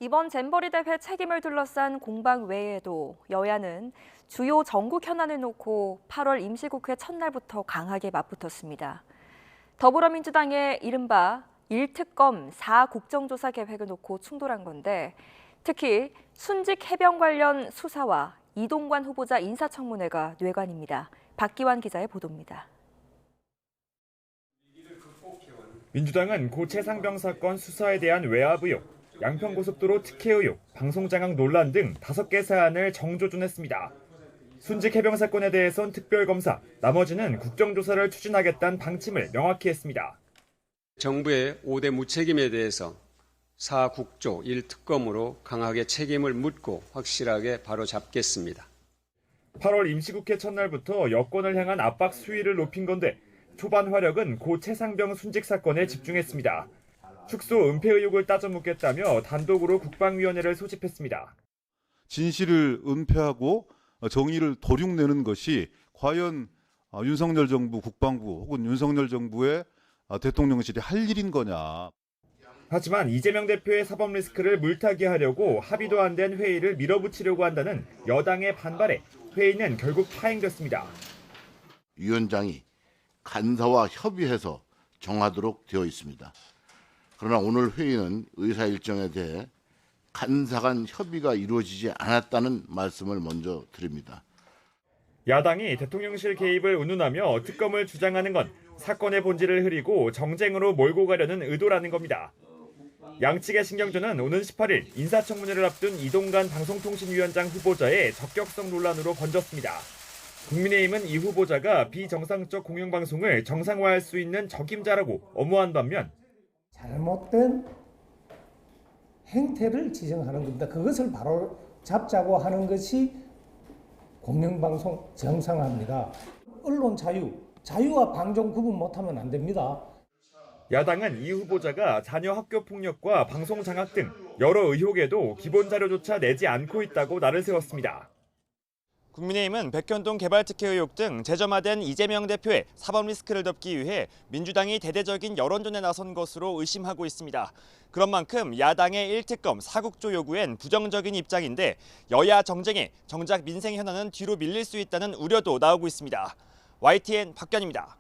이번 잼버리 대회 책임을 둘러싼 공방 외에도 여야는 주요 전국 현안을 놓고 8월 임시국회 첫날부터 강하게 맞붙었습니다. 더불어민주당의 이른바 1특검 4국정조사 계획을 놓고 충돌한 건데 특히 순직 해병 관련 수사와 이동관 후보자 인사청문회가 뇌관입니다. 박기환 기자의 보도입니다. 민주당은 고 최상병 사건 수사에 대한 외압 의혹, 양평고속도로 특혜 의혹, 방송장악 논란 등 5개 사안을 정조준했습니다. 순직 해병 사건에 대해선 특별검사, 나머지는 국정조사를 추진하겠다는 방침을 명확히 했습니다. 정부의 5대 무책임에 대해서 4국조 1특검으로 강하게 책임을 묻고 확실하게 바로잡겠습니다. 8월 임시국회 첫날부터 여권을 향한 압박 수위를 높인 건데 초반 화력은 고 최상병 순직 사건에 집중했습니다. 축소 은폐 의혹을 따져 묻겠다며 단독으로 국방위원회를 소집했습니다. 진실을 은폐하고 정의를 도륙내는 것이 과연 윤석열 정부 국방부 혹은 윤석열 정부의 대통령실이 할 일인 거냐. 하지만 이재명 대표의 사법 리스크를 물타기 하려고 합의도 안 된 회의를 밀어붙이려고 한다는 여당의 반발에 회의는 결국 파행됐습니다. 위원장이 간사와 협의해서 정하도록 되어 있습니다. 그러나 오늘 회의는 의사 일정에 대해 간사 간 협의가 이루어지지 않았다는 말씀을 먼저 드립니다. 야당이 대통령실 개입을 운운하며 특검을 주장하는 건 사건의 본질을 흐리고 정쟁으로 몰고 가려는 의도라는 겁니다. 양측의 신경전은 오는 18일 인사청문회를 앞둔 이동관 방송통신위원장 후보자의 적격성 논란으로 번졌습니다. 국민의힘은 이 후보자가 비정상적 공영방송을 정상화할 수 있는 적임자라고 엄호한 반면 잘못된 행태를 지적하는 겁니다. 그것을 바로 잡자고 하는 것이 공영방송 정상화입니다. 언론 자유와 방종 구분 못하면 안 됩니다. 야당은 이 후보자가 자녀 학교 폭력과 방송 장악 등 여러 의혹에도 기본 자료조차 내지 않고 있다고 날을 세웠습니다. 국민의힘은 백현동 개발특혜 의혹 등 재점화된 이재명 대표의 사법 리스크를 덮기 위해 민주당이 대대적인 여론전에 나선 것으로 의심하고 있습니다. 그런 만큼 야당의 1특검 4국조 요구엔 부정적인 입장인데 여야 정쟁에 정작 민생 현안은 뒤로 밀릴 수 있다는 우려도 나오고 있습니다. YTN 박견입니다.